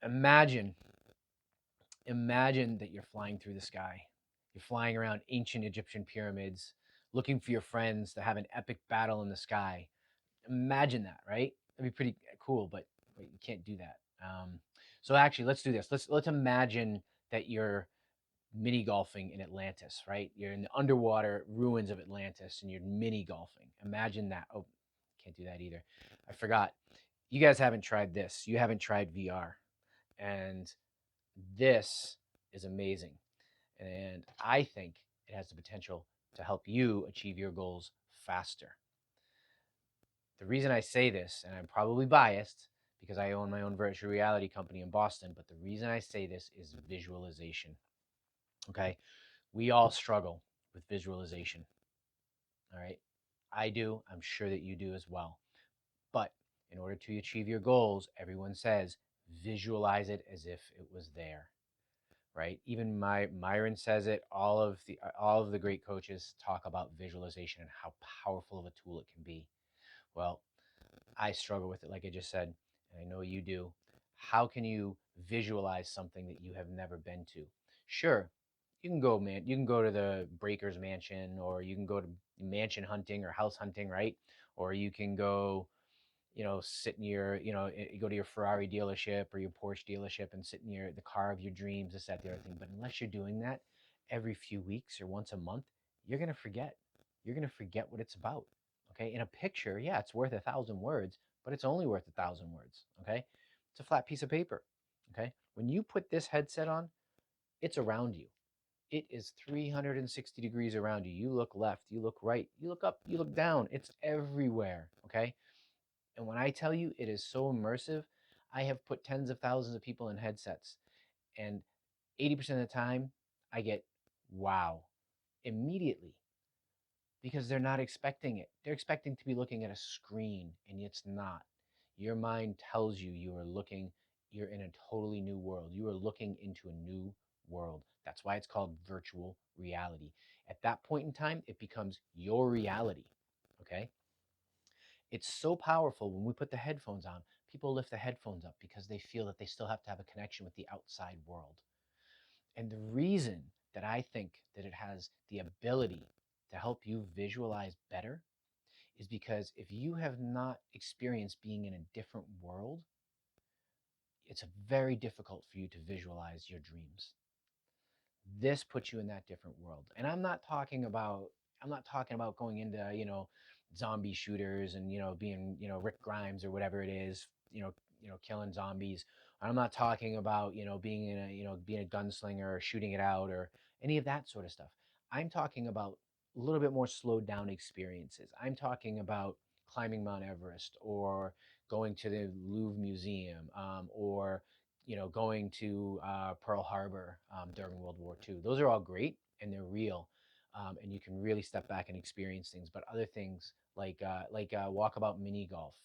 Imagine, imagine that you're flying through the sky. You're flying around ancient Egyptian pyramids, looking for your friends to have an epic battle in the sky. Imagine that, right? That'd be pretty cool, but you can't do that. So actually, let's do this. Let's imagine that you're mini golfing in Atlantis, right? You're in the underwater ruins of Atlantis and you're mini golfing. Imagine that. Oh, can't do that either. I forgot. You guys haven't tried this. You haven't tried VR. And this is amazing. And I think it has the potential to help you achieve your goals faster. The reason I say this, and I'm probably biased because I own my own virtual reality company in Boston, but the reason I say this is visualization. Okay. We all struggle with visualization. All right. I do. I'm sure that you do as well. But in order to achieve your goals, everyone says visualize it as if it was there. Right? Even Myron says it. All of the great coaches talk about visualization and how powerful of a tool it can be. Well, I struggle with it, like I just said, and I know you do. How can you visualize something that you have never been to? Sure, you can go, man. You can go to the Breaker's mansion, or you can go to mansion hunting or house hunting, right? Or you can go, sit in your, you go to your Ferrari dealership or your Porsche dealership and sit in the car of your dreams, this, that, the other thing. But unless you're doing that every few weeks or once a month, you're gonna forget. You're gonna forget what it's about. Okay. In a picture, yeah, it's worth 1,000 words, but it's only worth 1,000 words. Okay. It's a flat piece of paper. Okay. When you put this headset on, it's around you. It is 360 degrees around you. You look left, you look right, you look up, you look down. It's everywhere. Okay. And when I tell you it is so immersive, I have put tens of thousands of people in headsets, and 80% of the time, I get wow immediately because they're not expecting it. They're expecting to be looking at a screen, and it's not. Your mind tells you you're in a totally new world. You are looking into a new world. That's why it's called virtual reality. At that point in time, it becomes your reality. Okay. It's so powerful when we put the headphones on. People lift the headphones up because they feel that they still have to have a connection with the outside world. And the reason that I think that it has the ability to help you visualize better is because if you have not experienced being in a different world, it's very difficult for you to visualize your dreams. This puts you in that different world. And I'm not talking about going into, zombie shooters and, being, Rick Grimes or whatever it is, killing zombies. I'm not talking about, being a gunslinger or shooting it out or any of that sort of stuff. I'm talking about a little bit more slowed down experiences. I'm talking about climbing Mount Everest or going to the Louvre Museum, or going to Pearl Harbor during World War II. Those are all great and they're real, and you can really step back and experience things. But other things like Walkabout Mini Golf,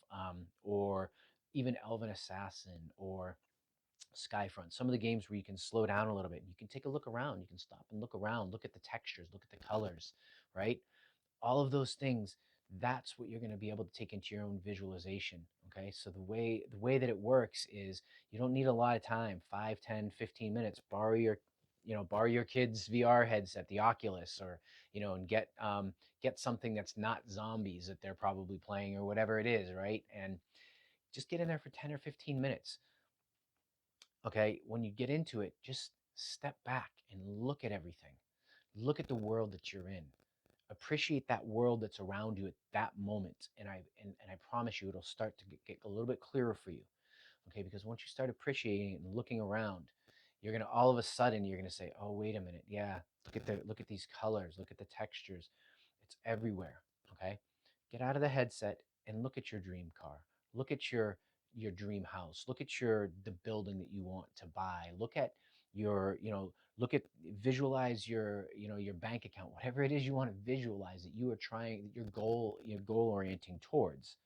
or even Elven Assassin or Skyfront, some of the games where you can slow down a little bit, you can take a look around, you can stop and look around, look at the textures, look at the colors, right? All of those things, that's what you're going to be able to take into your own visualization. Okay, so the way that it works is you don't need a lot of time, 5, 10, 15 minutes. Borrow your kid's VR headset, the Oculus, or and get something that's not zombies that they're probably playing or whatever it is, right? And just get in there for 10 or 15 minutes. Okay, when you get into it, just step back and look at everything. Look at the world that you're in. Appreciate that world that's around you at that moment, and I promise you it'll start to get a little bit clearer for you. Okay, because once you start appreciating it and looking around, you're going to all of a sudden you're going to say, oh, wait a minute, yeah, look at these colors, look at the textures. It's everywhere. Okay, get out of the headset and look at your dream car. Look at your dream house. Look at the building that you want to buy. Look at your you know look at visualize your bank account, whatever it is you want to visualize that you are trying, your goal orienting towards.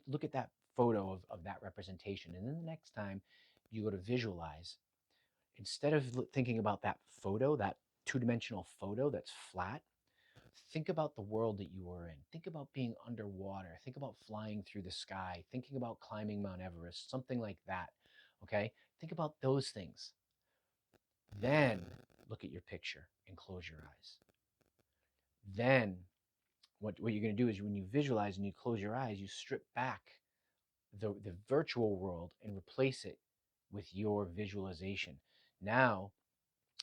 Look at that photo of that representation, and then the next time you go to visualize, instead of thinking about that photo, that two-dimensional photo that's flat, think about the world that you were in. Think about being underwater. Think about flying through the sky. Thinking about climbing Mount Everest, something like that. Okay, think about those things. Then look at your picture and close your eyes. Then what you're going to do is when you visualize and you close your eyes, you strip back the virtual world and replace it with your visualization. Now,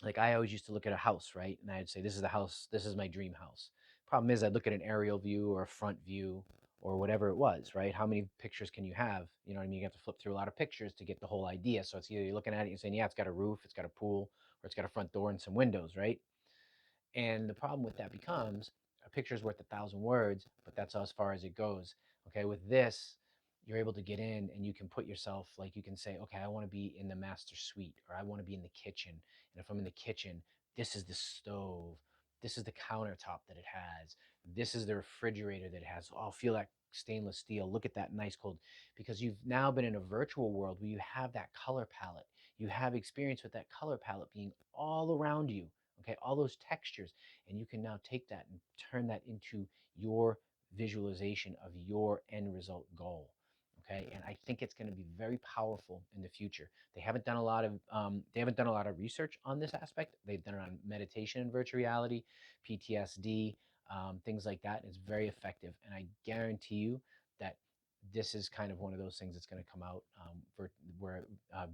like I always used to look at a house, right? And I'd say, this is the house, this is my dream house. Problem is, I'd look at an aerial view or a front view or whatever it was, right? How many pictures can you have? You know what I mean? You have to flip through a lot of pictures to get the whole idea. So it's either you're looking at it and saying, yeah, it's got a roof, it's got a pool, or it's got a front door and some windows, right? And the problem with that becomes a picture's worth 1,000 words, but that's as far as it goes. Okay, with this, you're able to get in and you can put yourself, like you can say, okay, I want to be in the master suite, or I want to be in the kitchen. And if I'm in the kitchen, this is the stove, this is the countertop that it has, this is the refrigerator that it has. Oh, I'll feel that stainless steel. Look at that nice cold, because you've now been in a virtual world where you have that color palette. You have experience with that color palette being all around you, okay, all those textures, and you can now take that and turn that into your visualization of your end result goal. Okay, and I think it's going to be very powerful in the future. They haven't done a lot of research on this aspect. They've done it on meditation and virtual reality, PTSD, things like that. It's very effective, and I guarantee you that this is kind of one of those things that's going to come out, where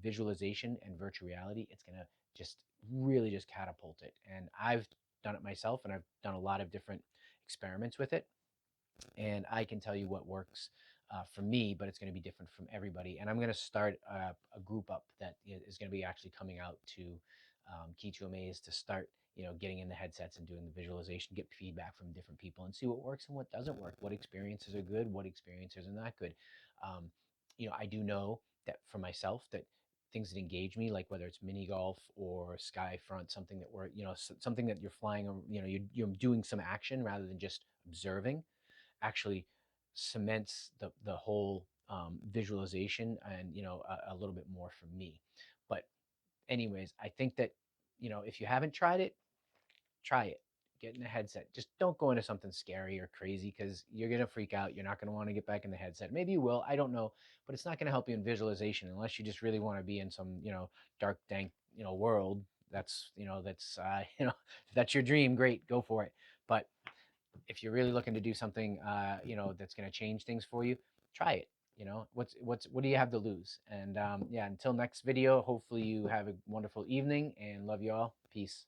visualization and virtual reality, it's going to just really just catapult it. And I've done it myself, and I've done a lot of different experiments with it, and I can tell you what works for me, but it's going to be different from everybody. And I'm going to start a group up that is going to be actually coming out to Key to Amaze to start, getting in the headsets and doing the visualization, get feedback from different people, and see what works and what doesn't work. What experiences are good, what experiences are not good. Um, I do know that for myself that things that engage me, like whether it's mini golf or skyfront, something that something that you're flying, or you're doing some action rather than just observing, actually cements the whole visualization, and a little bit more for me. But anyways, I think that if you haven't tried it, try it. Get in a headset. Just don't go into something scary or crazy, because you're gonna freak out. You're not gonna want to get back in the headset. Maybe you will. I don't know, but it's not gonna help you in visualization unless you just really want to be in some dark, dank world. That's if that's your dream, great, go for it. But if you're really looking to do something, that's going to change things for you, try it. What do you have to lose? And yeah, until next video, hopefully you have a wonderful evening, and love you all. Peace.